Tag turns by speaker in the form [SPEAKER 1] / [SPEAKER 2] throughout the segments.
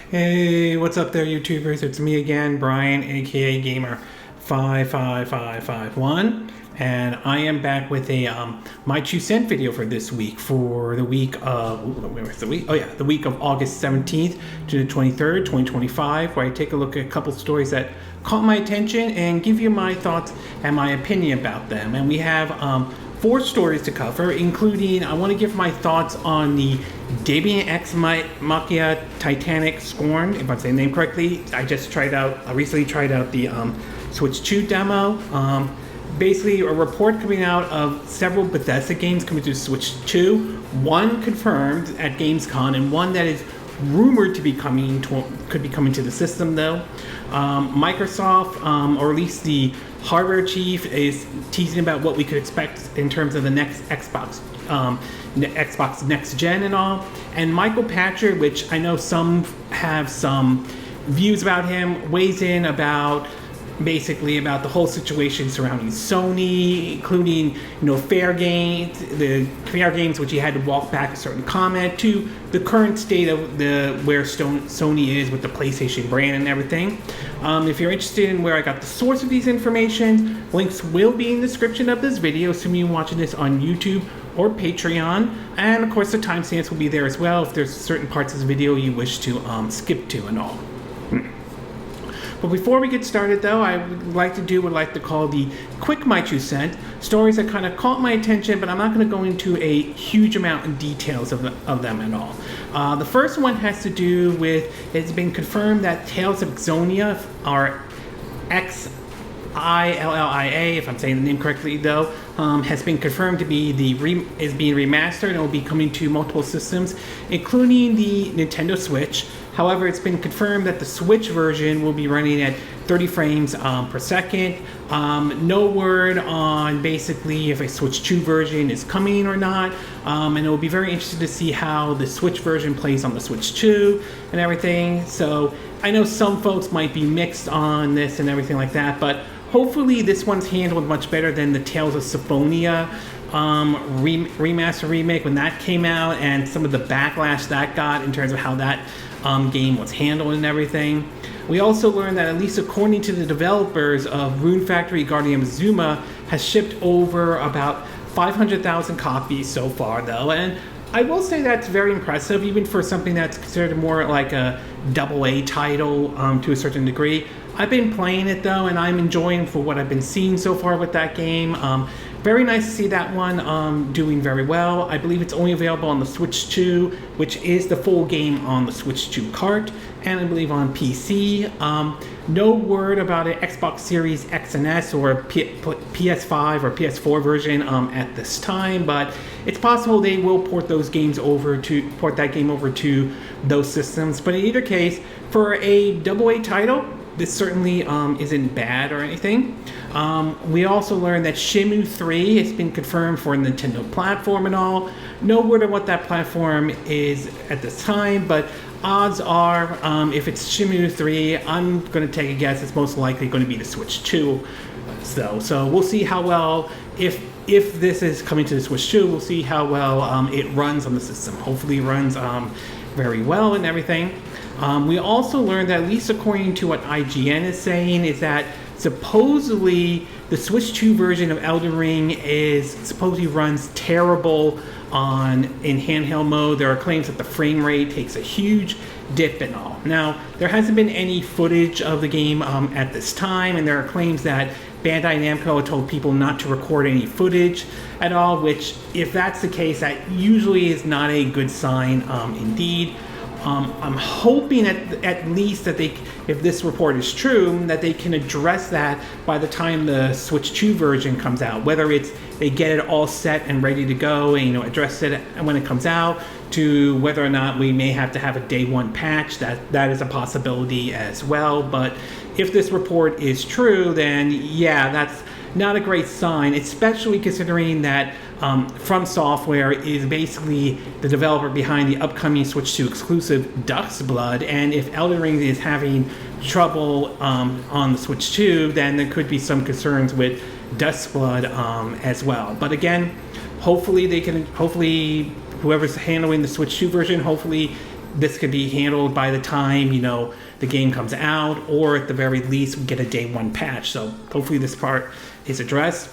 [SPEAKER 1] Hey, what's up there, YouTubers? It's me again, Brian, aka Gamer55551, and I am back with a my 2 cent video for this week, for the week of where was the week? Oh yeah, the week of August 17th to the 23rd, 2025, where I take a look at a couple stories that caught my attention and give you my thoughts and my opinion about them. And we have 4 stories to cover, including I want to give my thoughts on the Daemon X Machina Titanic Scorn, if I'm saying the name correctly. I recently tried out the Switch 2 demo. Basically, a report coming out of several Bethesda games coming to Switch 2. One confirmed at Gamescom, and one that is rumored to be could be coming to the system though. Microsoft, or at least the hardware chief, is teasing about what we could expect in terms of the next Xbox next gen and all. And Michael Pachter, which I know some have some views about him, weighs in about basically about the whole situation surrounding Sony, including fair games, which he had to walk back a certain comment, to the current state of where Sony is with the PlayStation brand and everything. If you're interested in where I got the source of these information, links will be in the description of this video, assuming you're watching this on YouTube or Patreon, and of course the timestamps will be there as well if there's certain parts of the video you wish to skip to and all. But before we get started though, I would like to do what I like to call the quick my 2 cent, stories that kind of caught my attention, but I'm not going to go into a huge amount in details of them at all. The first one has to do with, it's been confirmed that Tales of Xillia, or Xillia, if I'm saying the name correctly though, has been confirmed to be is being remastered and will be coming to multiple systems, including the Nintendo Switch. However, it's been confirmed that the Switch version will be running at 30 frames per second. No word on basically if a Switch 2 version is coming or not. And it will be very interesting to see how the Switch version plays on the Switch 2 and everything. So I know some folks might be mixed on this and everything like that, but hopefully this one's handled much better than the Tales of Symphonia remaster remake when that came out, and some of the backlash that got in terms of how that game was handled and everything. We also learned that, at least according to the developers of Rune Factory Guardian of Zuma, has shipped over about 500,000 copies so far though, and I will say that's very impressive, even for something that's considered more like a AA title to a certain degree. I've been playing it though, and I'm enjoying for what I've been seeing so far with that game. Very nice to see that one doing very well. I believe it's only available on the Switch 2, which is the full game on the Switch 2 cart, and I believe on PC. No word about an Xbox Series X and S or PS5 or PS4 version at this time, but it's possible they will port that game over to those systems. But in either case, for a AA title, this certainly isn't bad or anything. We also learned that Shenmue 3 has been confirmed for a Nintendo platform and all. No word on what that platform is at this time, but odds are, if it's Shenmue 3, I'm going to take a guess it's most likely going to be the Switch 2. So we'll see how well, if this is coming to the Switch 2, we'll see how well it runs on the system. Hopefully it runs very well and everything. We also learned that, at least according to what IGN is saying, is that supposedly the Switch 2 version of Elden Ring supposedly runs terrible in handheld mode. There are claims that the frame rate takes a huge dip and all. Now, there hasn't been any footage of the game at this time, and there are claims that Bandai Namco told people not to record any footage at all, which, if that's the case, that usually is not a good sign indeed. I'm hoping at least that if this report is true, that they can address that by the time the Switch 2 version comes out, whether it's they get it all set and ready to go and address it when it comes out, to whether or not we may have to have a day one patch. That is a possibility as well. But if this report is true, then yeah, that's not a great sign, especially considering that From Software is basically the developer behind the upcoming Switch 2 exclusive Dusk's Blood, and if Elden Ring is having trouble on the Switch 2, then there could be some concerns with Dusk's Blood as well. But again, hopefully whoever's handling the Switch 2 version, hopefully this could be handled by the time, you know, the game comes out, or at the very least we get a day one patch. So hopefully this part is addressed.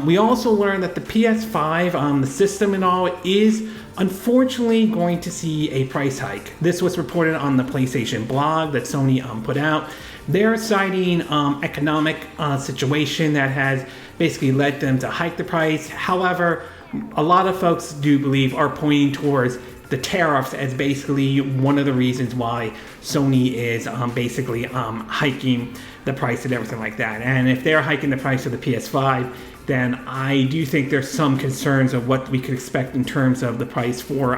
[SPEAKER 1] We also learned that the PS5, the system and all, is unfortunately going to see a price hike. This was reported on the PlayStation blog that Sony put out. They're citing economic situation that has basically led them to hike the price. However, a lot of folks do believe are pointing towards the tariffs as basically one of the reasons why Sony is basically hiking the price and everything like that. And if they're hiking the price of the PS5, then I do think there's some concerns of what we could expect in terms of the price for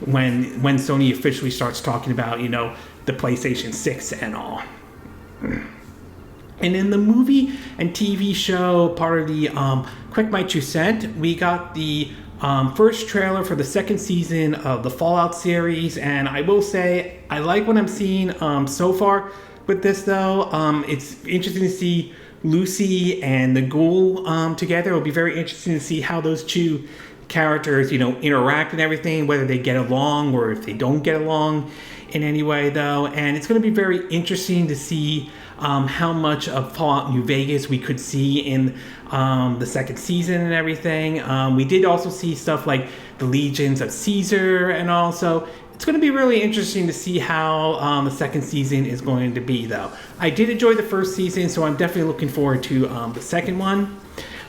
[SPEAKER 1] when Sony officially starts talking about, you know, the PlayStation 6 and all. And in the movie and TV show part of the Quick My Two Cent, we got the first trailer for the second season of the Fallout series, and I will say I like what I'm seeing so far with this though. It's interesting to see Lucy and the ghoul together. It'll be very interesting to see how those two characters, you know, interact and everything, whether they get along or if they don't get along in any way though. And it's going to be very interesting to see how much of Fallout New Vegas we could see in the second season and everything. We did also see stuff like the Legions of Caesar, and also it's going to be really interesting to see how the second season is going to be though. I did enjoy the first season, so I'm definitely looking forward to the second one.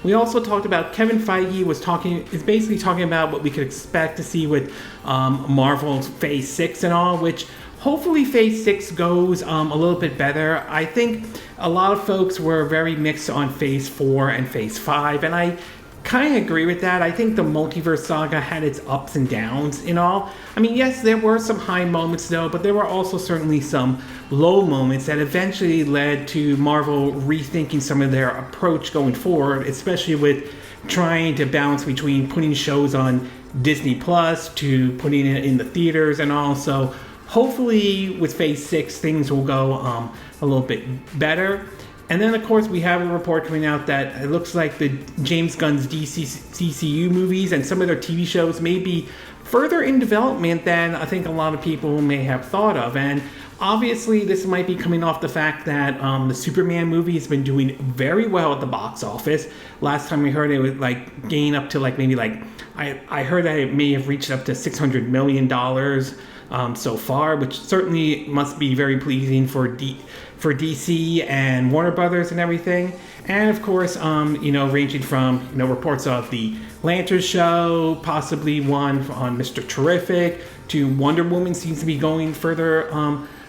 [SPEAKER 1] We also talked about Kevin Feige is basically talking about what we could expect to see with Marvel's Phase 6 and all, which hopefully Phase 6 goes a little bit better. I think a lot of folks were very mixed on Phase 4 and Phase 5, and I kind of agree with that. I think the Multiverse Saga had its ups and downs in all. I mean, yes, there were some high moments though, but there were also certainly some low moments that eventually led to Marvel rethinking some of their approach going forward, especially with trying to balance between putting shows on Disney Plus to putting it in the theaters and all. So hopefully with Phase 6 things will go a little bit better. And then, of course, we have a report coming out that it looks like the James Gunn's DCU movies and some of their TV shows may be further in development than I think a lot of people may have thought of. And obviously, this might be coming off the fact that the Superman movie has been doing very well at the box office. Last time we heard it would like gain up to like maybe like I heard that it may have reached up to $600 million so far, which certainly must be very pleasing for DC and Warner Brothers and everything. And of course, you know, ranging from, you know, reports of the Lantern show, possibly one on Mr. Terrific, to Wonder Woman seems to be going further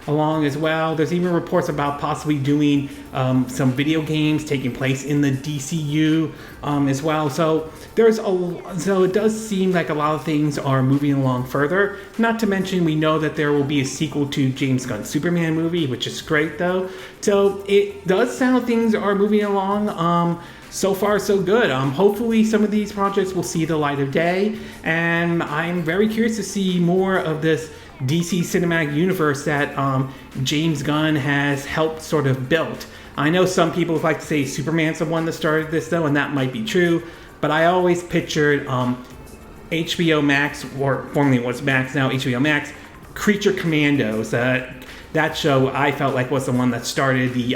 [SPEAKER 1] along as well. There's even reports about possibly doing some video games taking place in the DCU as well. So it does seem like a lot of things are moving along further. Not to mention, we know that there will be a sequel to James Gunn's Superman movie, which is great though. So it does sound like things are moving along. So far, so good. Hopefully some of these projects will see the light of day, and I'm very curious to see more of this DC cinematic universe that James Gunn has helped sort of build. I know some people like to say Superman's the one that started this though, and that might be true, but I always pictured HBO Max, or formerly was Max, now HBO Max, Creature Commandos. That show I felt like was the one that started the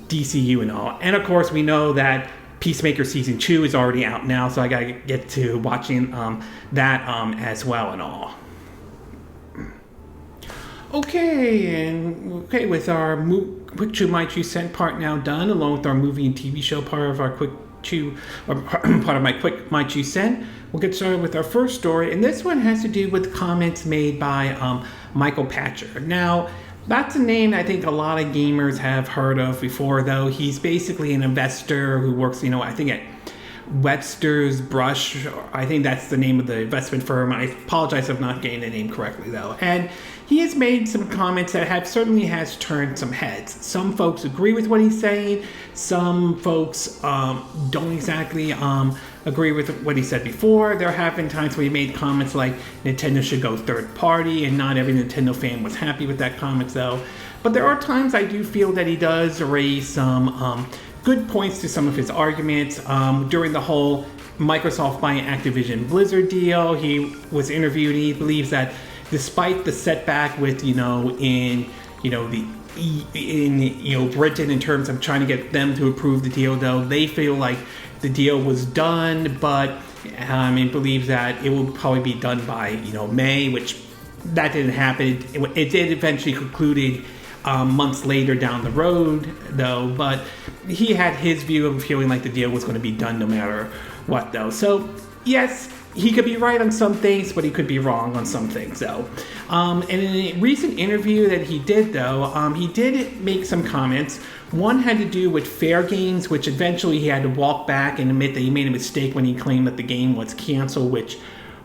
[SPEAKER 1] DCU and all. And of course we know that Peacemaker Season 2 is already out now, so I gotta get to watching that as well and all. Okay, with our Quick Chew My Two Cent part now done, along with our movie and TV show part of our Quick Chew, or part of my Quick My Two Cent, we'll get started with our first story, and this one has to do with comments made by Michael Pachter. Now, that's a name I think a lot of gamers have heard of before, though. He's basically an investor who works, I think at Webster's Brush. I think that's the name of the investment firm. I apologize if I'm not getting the name correctly, though. And he has made some comments that certainly has turned some heads. Some folks agree with what he's saying. Some folks don't exactly agree with what he said before. There have been times where he made comments like Nintendo should go third party, and not every Nintendo fan was happy with that comment, though. But there are times I do feel that he does raise some good points to some of his arguments. During the whole Microsoft buying Activision Blizzard deal, he was interviewed, and he believes that despite the setback with, in, Britain in terms of trying to get them to approve the deal, though, they feel like the deal was done, but and believes that it will probably be done by, May, which that didn't happen. It did eventually concluded months later down the road, though, but he had his view of feeling like the deal was going to be done no matter what, though. So, yes, he could be right on some things, but he could be wrong on some things, though. And in a recent interview that he did, though, he did make some comments. One had to do with fair games, which eventually he had to walk back and admit that he made a mistake when he claimed that the game was canceled, which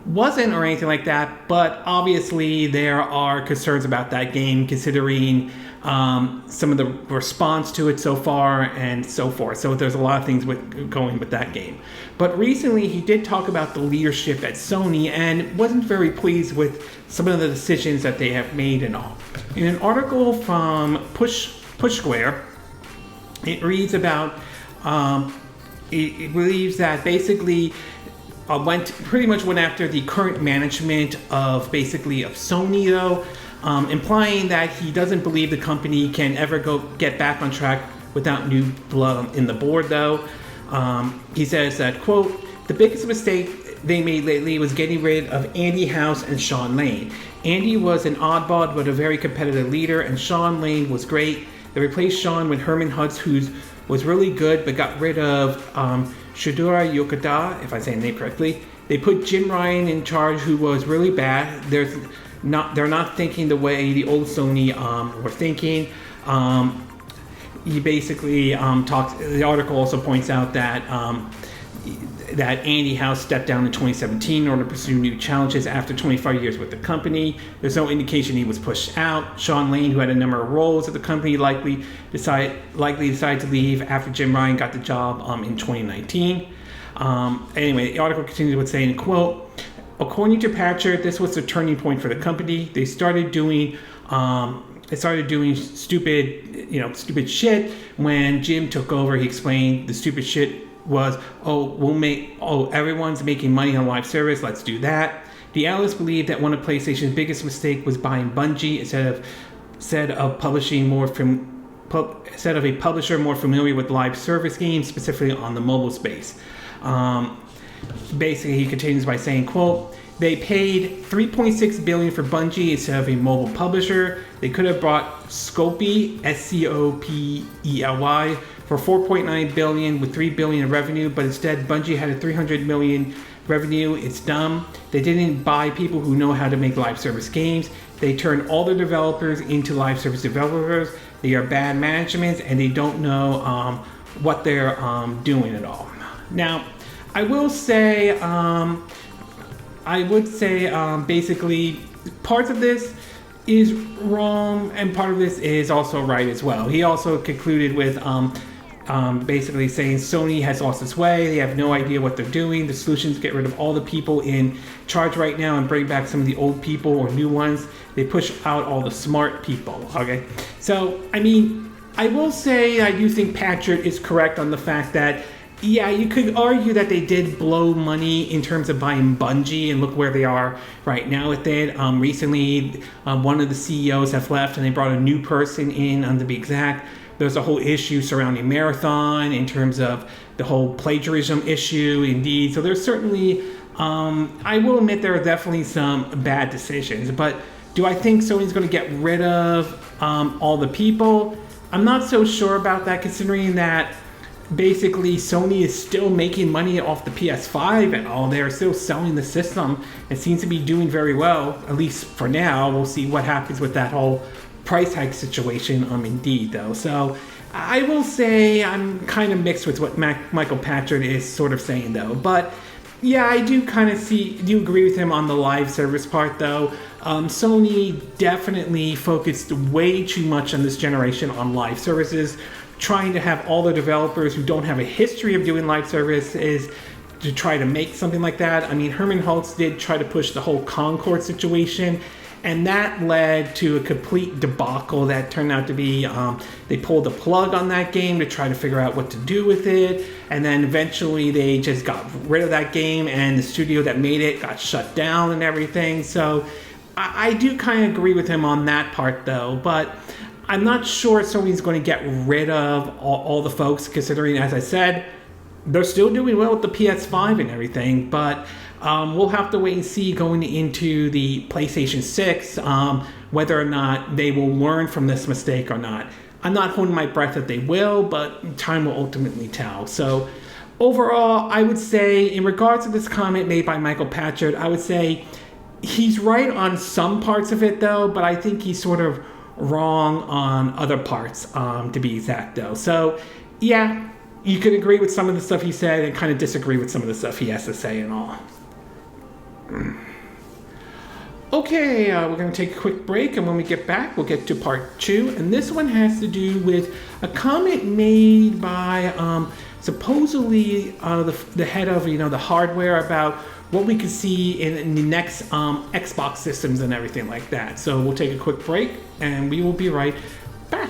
[SPEAKER 1] wasn't or anything like that. But obviously there are concerns about that game, considering some of the response to it so far and so forth. So there's a lot of things going with that game. But recently he did talk about the leadership at Sony and wasn't very pleased with some of the decisions that they have made and all. In an article from Push Square, it reads about it believes that basically pretty much went after the current management of Sony, though, implying that he doesn't believe the company can ever get back on track without new blood in the board, though. He says that, quote, "The biggest mistake they made lately was getting rid of Andy House and Sean Lane. Andy was an oddball but a very competitive leader, and Sean Lane was great. They replaced Sean with Herman Hutz, who was really good, but got rid of Shidora Yokota, if I say the name correctly. They put Jim Ryan in charge, who was really bad. They're not thinking the way the old Sony were thinking." He basically talks. The article also points out that that Andy House stepped down in 2017 in order to pursue new challenges after 25 years with the company. There's no indication he was pushed out. Sean Lane, who had a number of roles at the company, likely decided to leave after Jim Ryan got the job in 2019. Anyway, the article continues with saying, quote, "According to Pachter, this was the turning point for the company. They started doing stupid shit when Jim took over. He explained the stupid shit was, everyone's making money on live service, let's do that. The analysts believe that one of PlayStation's biggest mistakes was buying Bungie instead of a publisher more familiar with live service games, specifically on the mobile space." Basically, he continues by saying, quote, "They paid $3.6 billion for Bungie instead of a mobile publisher. They could have bought Scopely, Scopely, for $4.9 billion with $3 billion in revenue, but instead Bungie had a $300 million revenue. It's dumb. They didn't buy people who know how to make live service games. They turned all their developers into live service developers. They are bad management, and they don't know what they're doing at all." Now, I would say basically parts of this is wrong and part of this is also right as well. He also concluded with basically saying Sony has lost its way. They have no idea what they're doing. The solution is to get rid of all the people in charge right now and bring back some of the old people or new ones. They push out all the smart people. Okay, so I mean, I will say I do think Patrick is correct on the fact that, yeah, you could argue that they did blow money in terms of buying Bungie, and look where they are right now with it. Recently, one of the CEOs have left, and they brought a new person in, to be exact. There's a whole issue surrounding Marathon in terms of the whole plagiarism issue, indeed. So there's certainly, I will admit there are definitely some bad decisions. But do I think Sony's going to get rid of all the people? I'm not so sure about that, considering that basically Sony is still making money off the PS5 and all. They're still selling the system. It seems to be doing very well, at least for now. We'll see what happens with that whole price hike situation, indeed, though. So I will say I'm kind of mixed with what Michael Pachter is sort of saying, though. But yeah, I do kind of do agree with him on the live service part, though. Sony definitely focused way too much on this generation on live services, trying to have all the developers who don't have a history of doing live services to try to make something like that. I mean, Herman Hultz did try to push the whole Concord situation, and that led to a complete debacle that turned out to be, they pulled the plug on that game to try to figure out what to do with it, and then eventually they just got rid of that game, and the studio that made it got shut down and everything. So I do kind of agree with him on that part, though, but I'm not sure Sony's going to get rid of all the folks, considering, as I said, they're still doing well with the PS5 and everything, but we'll have to wait and see going into the PlayStation 6 whether or not they will learn from this mistake or not. I'm not holding my breath that they will, but time will ultimately tell. So overall, I would say, in regards to this comment made by Michael Pachter, I would say he's right on some parts of it, though, but I think he's sort of wrong on other parts, to be exact, though. So, yeah, you could agree with some of the stuff he said and kind of disagree with some of the stuff he has to say and all. Okay, we're going to take a quick break, and when we get back, we'll get to part 2. And this one has to do with a comment made by supposedly the head of the hardware about what we could see in the next Xbox systems and everything like that. So we'll take a quick break, and we will be right back.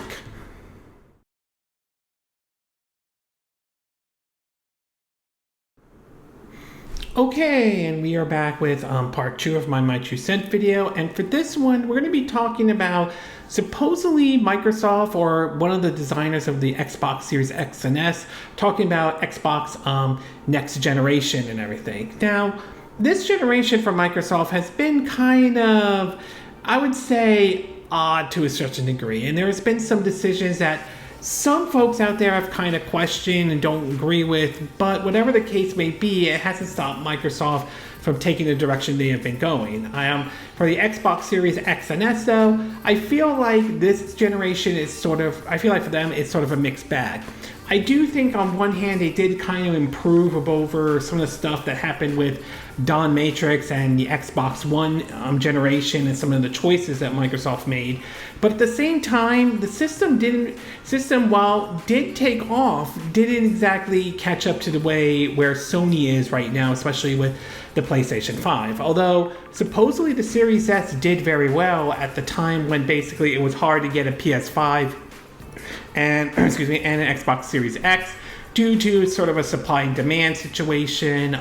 [SPEAKER 1] Okay, and we are back with part 2 of my 2 cent video, and for this one, we're going to be talking about supposedly Microsoft or one of the designers of the Xbox Series X and S talking about Xbox next generation and everything. Now, this generation from Microsoft has been kind of, I would say, odd to a certain degree, and there has been some decisions that some folks out there have kind of questioned and don't agree with, but whatever the case may be, it hasn't stopped Microsoft from taking the direction they have been going. For the Xbox Series X and S, though, I feel like this generation is I feel like for them it's sort of a mixed bag. I do think on one hand they did kind of improve over some of the stuff that happened with Dawn Matrix and the Xbox One generation and some of the choices that Microsoft made. But at the same time, the system while did take off, didn't exactly catch up to the way where Sony is right now, especially with the PlayStation 5. Although supposedly the Series S did very well at the time when basically it was hard to get a PS5 and an Xbox Series X due to sort of a supply and demand situation,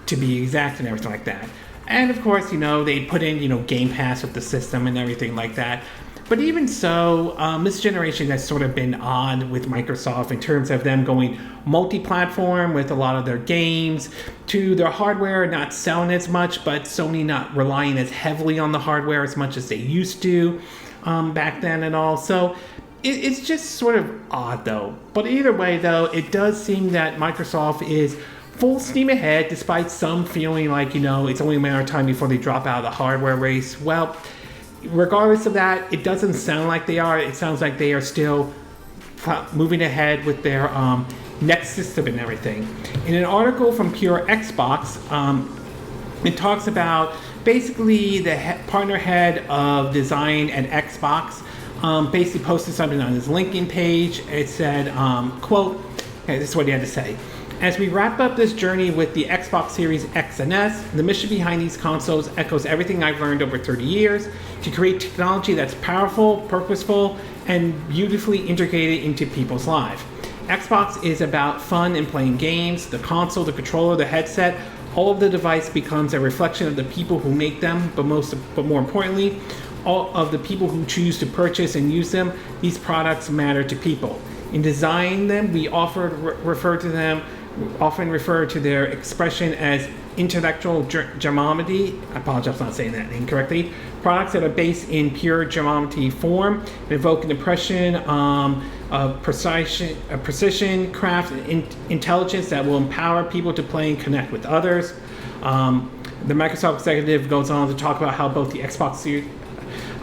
[SPEAKER 1] to be exact, and everything like that. And of course, they put in, Game Pass with the system and everything like that. But even so, this generation has sort of been odd with Microsoft in terms of them going multi-platform with a lot of their games, to their hardware not selling as much, but Sony not relying as heavily on the hardware as much as they used to back then and all. So it's just sort of odd, though. But either way, though, it does seem that Microsoft is full steam ahead, despite some feeling like, it's only a matter of time before they drop out of the hardware race. Well, regardless of that, it doesn't sound like they are. It sounds like they are still moving ahead with their next system and everything. In an article from Pure Xbox, it talks about basically the partner head of design at Xbox basically posted something on his LinkedIn page. It said, quote, okay, this is what he had to say. As we wrap up this journey with the Xbox Series X and S, the mission behind these consoles echoes everything I've learned over 30 years to create technology that's powerful, purposeful, and beautifully integrated into people's lives. Xbox is about fun and playing games. The console, the controller, the headset, all of the device becomes a reflection of the people who make them, but more importantly, all of the people who choose to purchase and use them. These products matter to people. In designing them, we often refer to their expression as intellectual geometry. I apologize for not saying that incorrectly. Products that are based in pure geometry form, evoke an impression of precision, craft, and intelligence that will empower people to play and connect with others. The Microsoft executive goes on to talk about how both the Xbox Series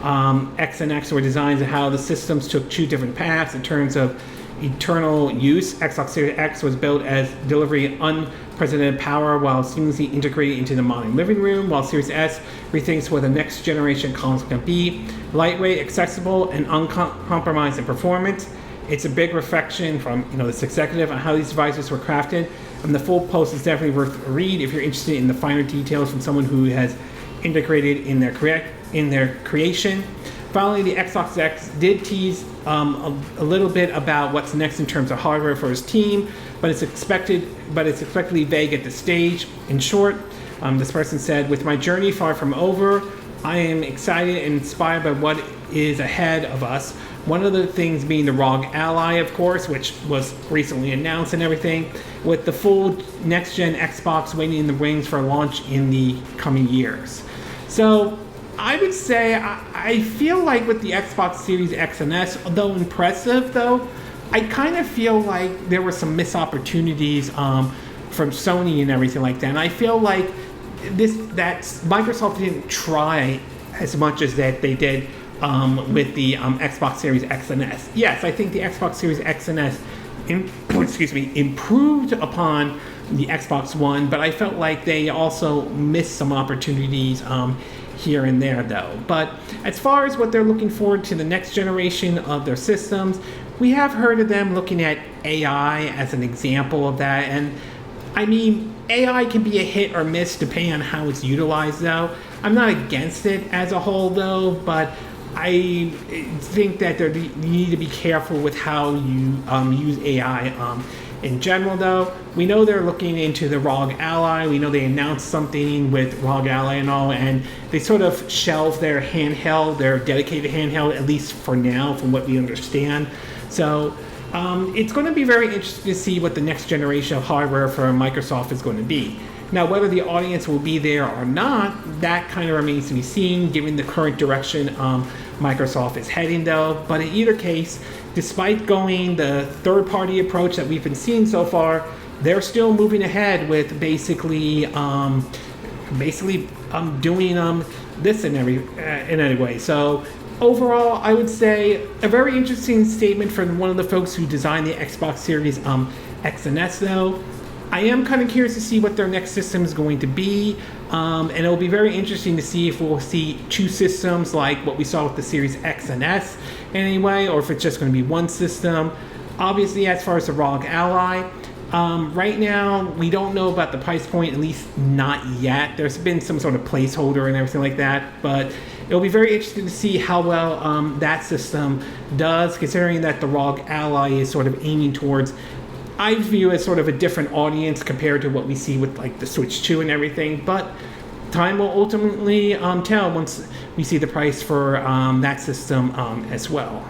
[SPEAKER 1] X and X were designed and how the systems took 2 different paths in terms of eternal use. Xbox Series X was built as delivering unprecedented power while seamlessly integrated into the modern living room, while Series S rethinks what the next generation console can be. Lightweight, accessible, and uncompromised in performance. It's a big reflection from this executive on how these devices were crafted. And the full post is definitely worth a read if you're interested in the finer details from someone who has integrated in their creation. Finally, the Xbox X did tease a little bit about what's next in terms of hardware for his team, but it's expectedly vague at this stage. In short, this person said, "With my journey far from over, I am excited and inspired by what is ahead of us. One of the things being the ROG Ally, of course, which was recently announced and everything, with the full next-gen Xbox waiting in the wings for launch in the coming years. So I would say I feel like with the Xbox Series X and S, although impressive though, I kind of feel like there were some missed opportunities from Sony and everything like that. And I feel like that Microsoft didn't try as much as that they did with the Xbox Series X and S. Yes, I think the Xbox Series X and S improved upon the Xbox One, but I felt like they also missed some opportunities here and there though. But as far as what they're looking forward to the next generation of their systems, we have heard of them looking at AI as an example of that. And I mean, AI can be a hit or miss depending on how it's utilized though. I'm not against it as a whole though, but I think that you need to be careful with how you use AI in general though. We know they're looking into the ROG Ally. We know they announced something with ROG Ally and all, and they sort of shelved their handheld, their dedicated handheld, at least for now, from what we understand. So it's going to be very interesting to see what the next generation of hardware for Microsoft is going to be. Now, whether the audience will be there or not, that kind of remains to be seen, given the current direction Microsoft is heading, though. But in either case, despite going the third-party approach that we've been seeing so far, they're still moving ahead with basically doing this in any way. So overall, I would say a very interesting statement from one of the folks who designed the Xbox Series X and S, though. I am kind of curious to see what their next system is going to be, and it'll be very interesting to see if we'll see two systems like what we saw with the Series X and S anyway, or if it's just going to be one system. Obviously, as far as the ROG Ally, right now we don't know about the price point, at least not yet. There's been some sort of placeholder and everything like that, but it'll be very interesting to see how well that system does, considering that the ROG Ally is sort of aiming towards, I view as sort of a different audience compared to what we see with like the Switch 2 and everything, but time will ultimately tell once we see the price for that system as well.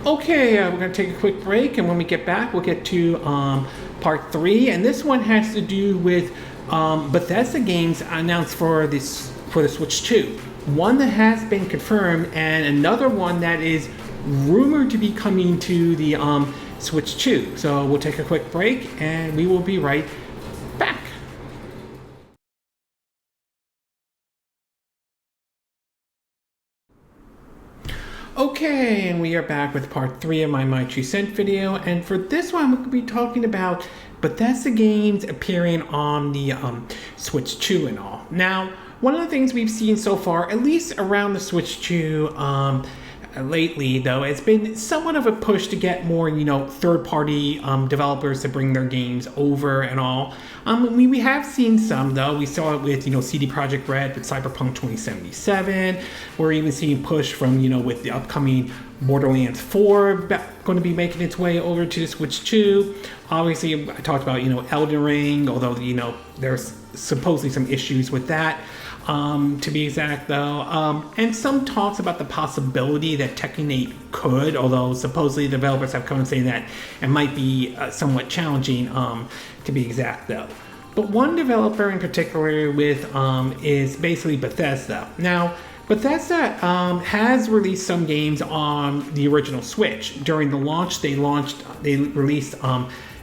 [SPEAKER 1] Okay, we're going to take a quick break, and when we get back, we'll get to part 3, and this one has to do with Bethesda games announced for the Switch 2. One that has been confirmed, and another one that is rumored to be coming to the Switch 2. So we'll take a quick break, and we will be right back. Okay, and we are back with part 3 of my 2 cent video, and for this one, we're going to be talking about Bethesda games appearing on the Switch 2 and all. Now, one of the things we've seen so far, at least around the Switch 2 lately, though, it's been somewhat of a push to get more, third-party developers to bring their games over and all. We have seen some, though. We saw it with, CD Projekt Red with Cyberpunk 2077. We're even seeing push from, with the upcoming Borderlands 4 going to be making its way over to the Switch 2. Obviously, I talked about, Elden Ring, although, there's supposedly some issues with that. To be exact, though, and some talks about the possibility that Tekken 8 could, although supposedly developers have come and saying that it might be somewhat challenging, to be exact, though. But one developer in particular with is basically Bethesda. Now, Bethesda has released some games on the original Switch. During the launch, they released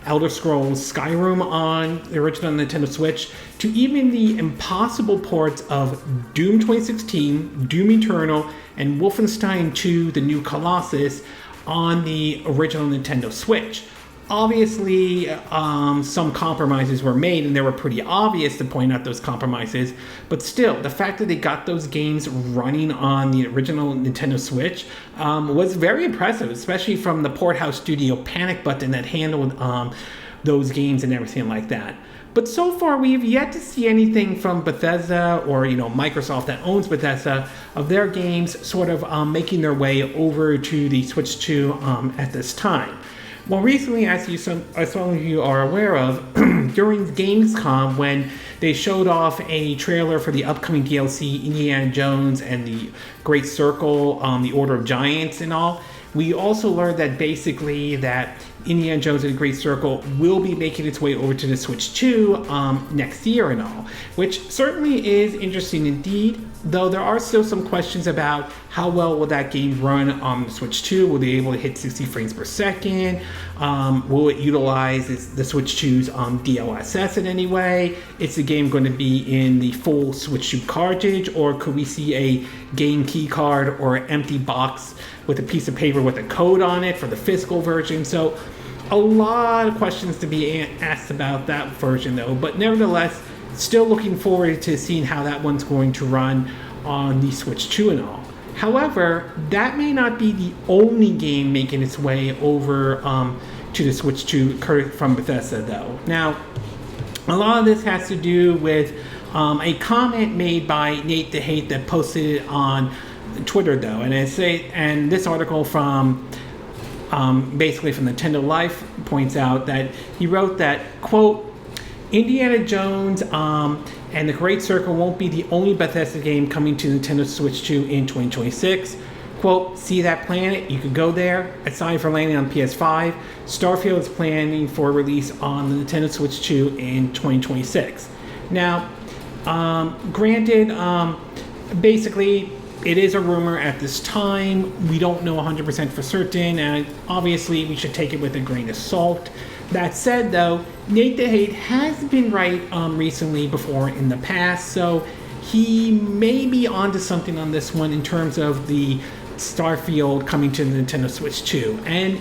[SPEAKER 1] Elder Scrolls Skyrim on the original Nintendo Switch, to even the impossible ports of Doom 2016, Doom Eternal, and Wolfenstein 2: The New Colossus on the original Nintendo Switch. Obviously, some compromises were made, and they were pretty obvious to point out those compromises, but still, the fact that they got those games running on the original Nintendo Switch was very impressive, especially from the Porthouse Studio Panic button that handled those games and everything like that. But so far, we've yet to see anything from Bethesda or, Microsoft that owns Bethesda of their games sort of making their way over to the Switch 2 at this time. Well, recently, as some of you are aware of, during Gamescom, when they showed off a trailer for the upcoming DLC, Indiana Jones and the Great Circle, the Order of Giants and all, we also learned that basically that Indiana Jones and the Great Circle will be making its way over to the Switch 2 next year and all, which certainly is interesting indeed, though there are still some questions about how well will that game run on the Switch 2. Will they be able to hit 60 frames per second? Will it utilize the Switch 2's DLSS in any way? Is the game going to be in the full Switch 2 cartridge, or could we see a game key card or an empty box with a piece of paper with a code on it for the physical version? So a lot of questions to be asked about that version though, but nevertheless, still looking forward to seeing how that one's going to run on the Switch 2 and all. However, that may not be the only game making its way over to the Switch 2 from Bethesda though. Now, a lot of this has to do with a comment made by Nate the Hate that posted it on Twitter though, and this article from basically from Nintendo Life points out that he wrote that, quote, Indiana Jones and the Great Circle won't be the only Bethesda game coming to Nintendo Switch 2 in 2026. Quote, see that planet? You could go there. Aside from landing on PS5, Starfield is planning for release on the Nintendo Switch 2 in 2026. Now, granted, basically, it is a rumor at this time. We don't know 100% for certain, and obviously we should take it with a grain of salt. That said, though, Nate the Hate has been right recently before in the past, so he may be onto something on this one in terms of the Starfield coming to the Nintendo Switch 2. And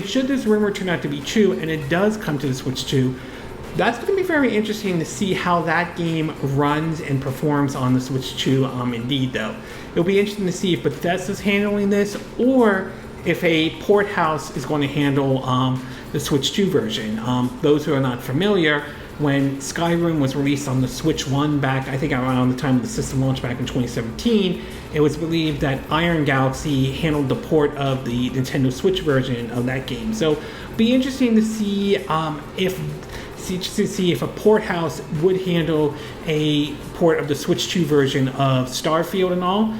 [SPEAKER 1] should this rumor turn out to be true, and it does come to the Switch 2, that's going to be very interesting to see how that game runs and performs on the Switch 2 indeed, though. It'll be interesting to see if Bethesda's handling this, or if a port house is going to handle the Switch 2 version. Those who are not familiar, when Skyrim was released on the Switch 1 back, I think around the time of the system launch back in 2017, it was believed that Iron Galaxy handled the port of the Nintendo Switch version of that game. So it'll be interesting to see if a port house would handle a port of the Switch 2 version of Starfield and all.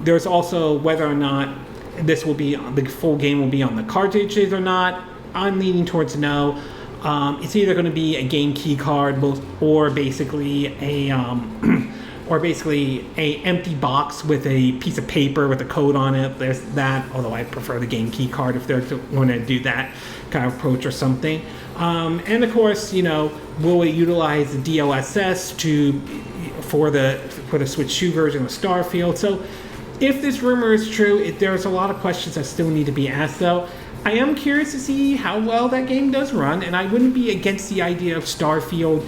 [SPEAKER 1] There's also whether or not this will be, the full game will be on the cartridges or not. I'm leaning towards no. It's either going to be a game key card, or basically a empty box with a piece of paper with a code on it. There's that, although I prefer the game key card if they're going to do that kind of approach or something. And of course, will it utilize the DLSS for the Switch 2 version of Starfield? So if this rumor is true, there's a lot of questions that still need to be asked though. I am curious to see how well that game does run, and I wouldn't be against the idea of Starfield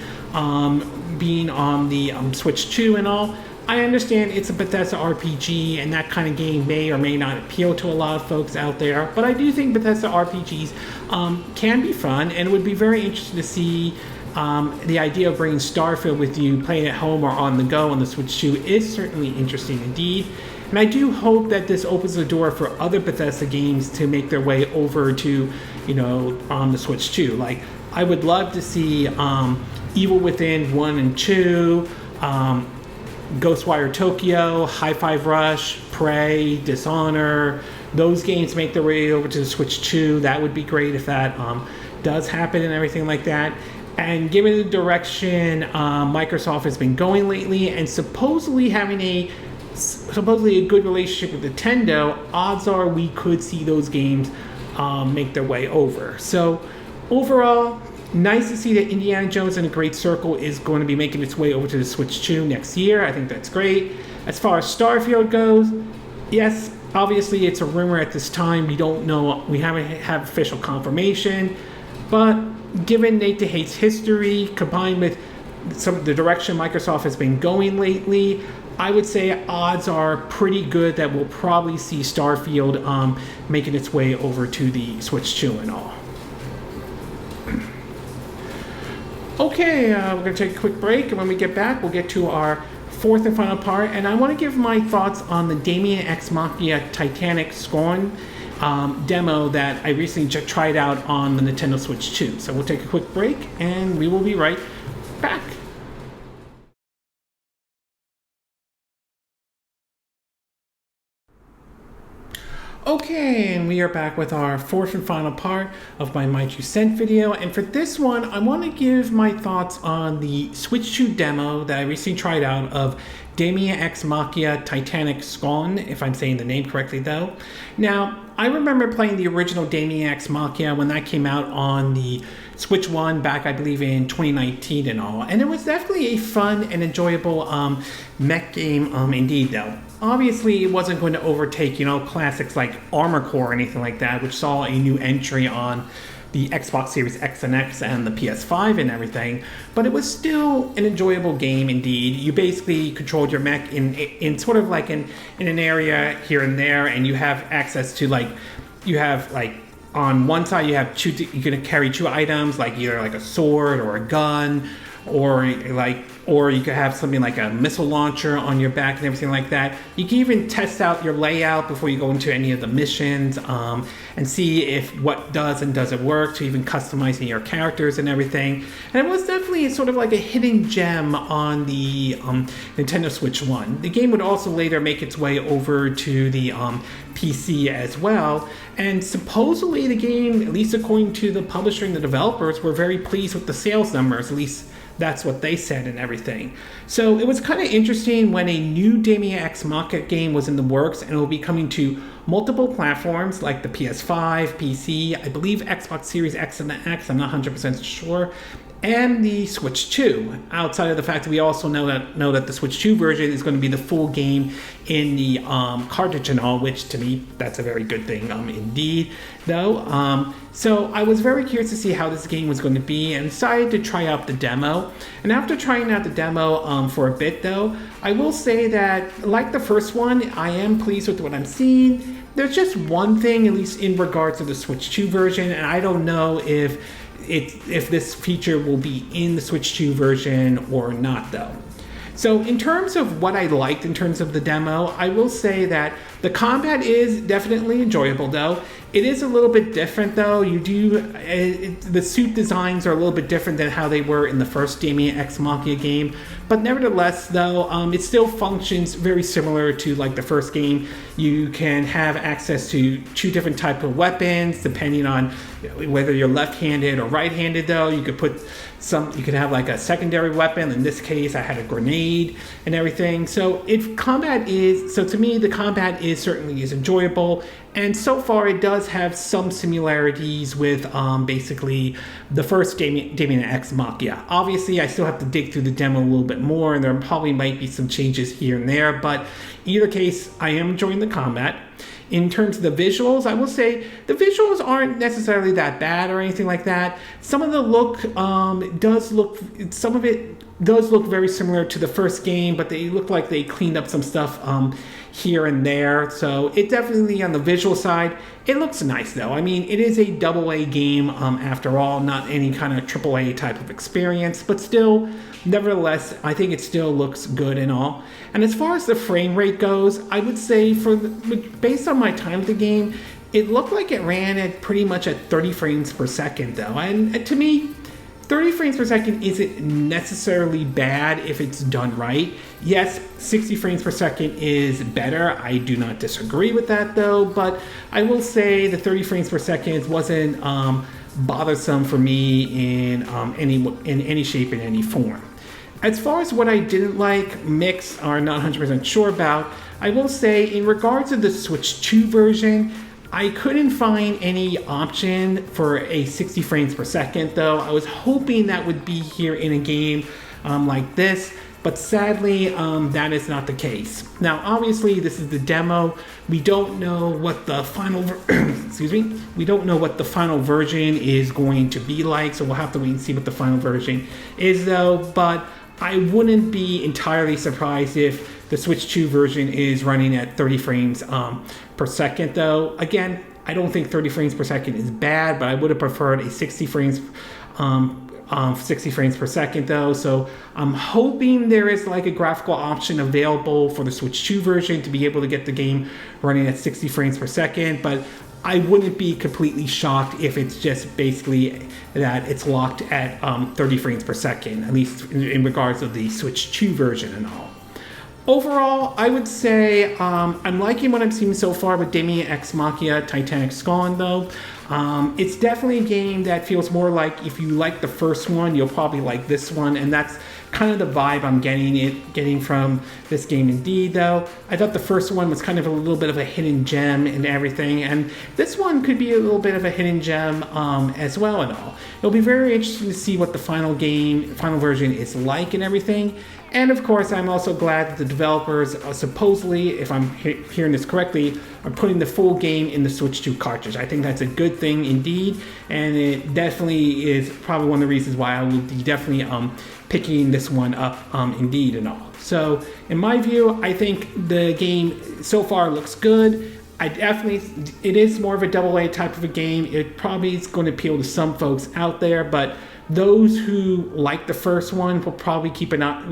[SPEAKER 1] being on the Switch 2 and all. I understand it's a Bethesda RPG, and that kind of game may or may not appeal to a lot of folks out there, but I do think Bethesda RPGs can be fun, and it would be very interesting to see the idea of bringing Starfield with you, playing at home or on the go on the Switch 2 is certainly interesting indeed. And I do hope that this opens the door for other Bethesda games to make their way over to, on the Switch 2. Like, I would love to see Evil Within 1 and 2, Ghostwire Tokyo, Hi-Fi Rush, Prey, Dishonor. Those games make their way over to the Switch 2. That would be great if that does happen and everything like that. And given the direction Microsoft has been going lately, and supposedly having a good relationship with Nintendo, odds are we could see those games make their way over. So overall, nice to see that Indiana Jones and the Great Circle is going to be making its way over to the Switch 2 next year. I think that's great. As far as Starfield goes, yes, obviously it's a rumor at this time. We don't know, we haven't had official confirmation, but given Nate the Hate's history combined with the direction Microsoft has been going lately, I would say odds are pretty good that we'll probably see Starfield making its way over to the Switch 2 and all. Okay, we're going to take a quick break, and when we get back, we'll get to our fourth and final part, and I want to give my thoughts on the Daemon X Machina Titanic Scorn demo that I recently tried out on the Nintendo Switch 2. So we'll take a quick break and we will be right back. Okay, and we are back with our fourth and final part of my 2 cent video. And for this one, I want to give my thoughts on the Switch 2 demo that I recently tried out of Daemon X Machina Titanic Scion, if I'm saying the name correctly though. Now, I remember playing the original Daemon X Machina when that came out on the Switch 1 back, I believe, in 2019 and all. And it was definitely a fun and enjoyable mech game indeed though. Obviously, it wasn't going to overtake, classics like Armor Core or anything like that, which saw a new entry on the Xbox Series X and X and the PS5 and everything, but it was still an enjoyable game indeed. You basically controlled your mech in sort of like in an area here and there, and you have access to on one side you have you're gonna carry 2 items, like either like a sword or a gun, or you could have something like a missile launcher on your back and everything like that. You can even test out your layout before you go into any of the missions and see if what does and doesn't work, to even customizing your characters and everything. And it was definitely sort of like a hidden gem on the Nintendo Switch 1. The game would also later make its way over to the PC as well. And supposedly the game, at least according to the publisher and the developers, were very pleased with the sales numbers, at least that's what they said and everything. So it was kind of interesting when a new Daemon X Machina game was in the works, and it will be coming to multiple platforms like the PS5, PC, I believe Xbox Series X and the X, I'm not 100% sure, and the Switch 2. Outside of the fact that we also know that the Switch 2 version is going to be the full game in the cartridge and all, which to me, that's a very good thing indeed, though. So I was very curious to see how this game was going to be and decided to try out the demo. And after trying out the demo for a bit though, I will say that like the first one, I am pleased with what I'm seeing. There's just one thing, at least in regards to the Switch 2 version, and I don't know if this feature will be in the Switch 2 version or not though. So in terms of what I liked in terms of the demo, I will say that the combat is definitely enjoyable though. It is a little bit different though. The suit designs are a little bit different than how they were in the first Daemon X Machina game. But nevertheless though, it still functions very similar to like the first game. You can have access to 2 different types of weapons depending on whether you're left-handed or right-handed though. You could have like a secondary weapon. In this case, I had a grenade and everything. So to me, the combat certainly is enjoyable. And so far, it does have some similarities with basically the first Daemon X Machina. Obviously, I still have to dig through the demo a little bit more, and there probably might be some changes here and there. But in either case, I am enjoying the combat. In terms of the visuals, I will say the visuals aren't necessarily that bad or anything like that. Some of it does look very similar to the first game, but they look like they cleaned up some stuff here and there. So it definitely, on the visual side, it looks nice though. I mean, it is a AA game after all, not any kind of AAA type of experience, but still, nevertheless, I think it still looks good and all. And as far as the frame rate goes, I would say based on my time of the game, it looked like it ran at pretty much at 30 frames per second though. And to me, 30 frames per second isn't necessarily bad if it's done right. Yes, 60 frames per second is better. I do not disagree with that though, but I will say the 30 frames per second wasn't bothersome for me in any shape, in any form. As far as what I didn't like, mix or not 100% sure about, I will say in regards to the Switch 2 version, I couldn't find any option for a 60 frames per second though. I was hoping that would be here in a game like this, but sadly that is not the case. Now obviously this is the demo. We don't know what the final we don't know what the final version is going to be like, so we'll have to wait and see what the final version is though. But I wouldn't be entirely surprised if the Switch 2 version is running at 30 frames per second though. Again, I don't think 30 frames per second is bad, but I would have preferred a 60 frames per second though. So I'm hoping there is like a graphical option available for the Switch 2 version to be able to get the game running at 60 frames per second. But I wouldn't be completely shocked if it's just basically that it's locked at 30 frames per second, at least in regards of the Switch 2 version and all. Overall, I would say I'm liking what I'm seeing so far with Daemon X Machina Titanic Scion though. It's definitely a game that feels more like if you like the first one, you'll probably like this one, and that's kind of the vibe I'm getting from this game indeed though. I thought the first one was kind of a little bit of a hidden gem and everything, and this one could be a little bit of a hidden gem as well and all. It'll be very interesting to see what the final version is like and everything. And of course, I'm also glad that the developers supposedly, if I'm hearing this correctly, are putting the full game in the Switch 2 cartridge. I think that's a good thing indeed, and it definitely is probably one of the reasons why I will be definitely picking this one up indeed and all. So in my view, I think the game so far looks good. It is more of a AA type of a game. It probably is going to appeal to some folks out there, but those who like the first one will probably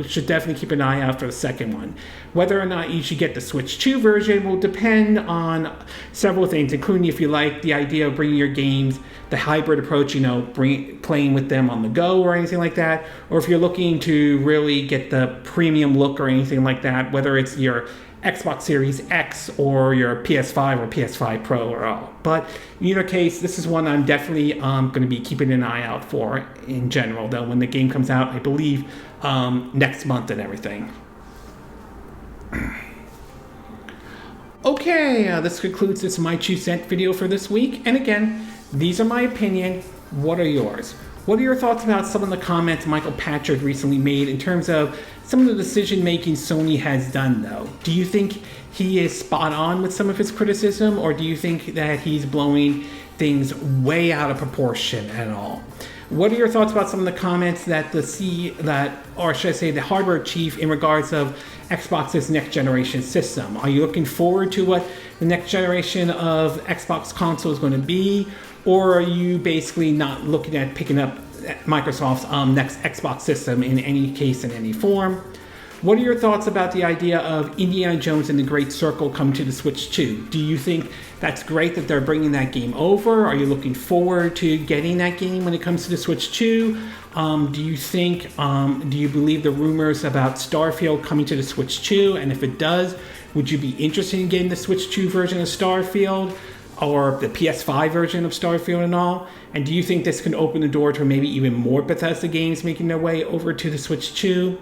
[SPEAKER 1] should definitely keep an eye out for the second one. Whether or not you should get the Switch 2 version will depend on several things, including if you like the idea of bringing your games, the hybrid approach, playing with them on the go or anything like that, or if you're looking to really get the premium look or anything like that, whether it's your Xbox Series X or your PS5 or PS5 Pro or all. But in either case, this is one I'm definitely going to be keeping an eye out for in general, though, when the game comes out, I believe, next month and everything. Okay, this concludes this My 2 Cent video for this week. And again, these are my opinion. What are yours? What are your thoughts about some of the comments Michael Pachter recently made in terms of some of the decision-making Sony has done, though? Do you think he is spot on with some of his criticism, or do you think that he's blowing things way out of proportion at all? What are your thoughts about some of the comments that the hardware chief in regards of Xbox's next generation system? Are you looking forward to what the next generation of Xbox console is going to be? Or are you basically not looking at picking up Microsoft's next Xbox system in any case, in any form? What are your thoughts about the idea of Indiana Jones and the Great Circle coming to the Switch 2? Do you think that's great that they're bringing that game over? Are you looking forward to getting that game when it comes to the Switch 2? Do you believe the rumors about Starfield coming to the Switch 2? And if it does, would you be interested in getting the Switch 2 version of Starfield? Or the PS5 version of Starfield and all? And do you think this can open the door to maybe even more Bethesda games making their way over to the Switch 2?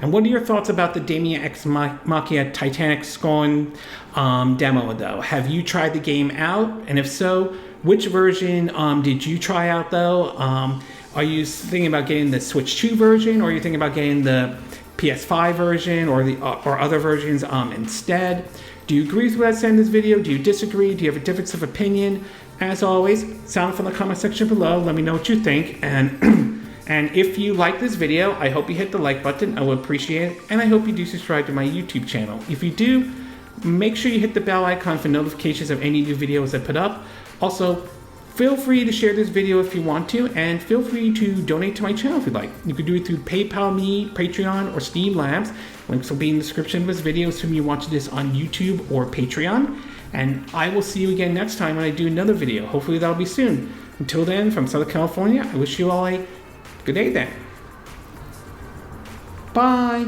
[SPEAKER 1] And what are your thoughts about the Daemon X Machina Titanic Scion demo, though? Have you tried the game out? And if so, which version did you try out, though? Are you thinking about getting the Switch 2 version, or are you thinking about getting the PS5 version or other versions instead? Do you agree with what I said in this video? Do you disagree? Do you have a difference of opinion? As always, sound off in the comment section below. Let me know what you think. And if you like this video, I hope you hit the like button. I will appreciate it. And I hope you do subscribe to my YouTube channel. If you do, make sure you hit the bell icon for notifications of any new videos I put up. Also, feel free to share this video if you want to, and feel free to donate to my channel if you'd like. You can do it through PayPal Me, Patreon, or Steam Labs. Links will be in the description of this video, assuming you watch this on YouTube or Patreon. And I will see you again next time when I do another video. Hopefully that'll be soon. Until then, from Southern California, I wish you all a good day then. Bye.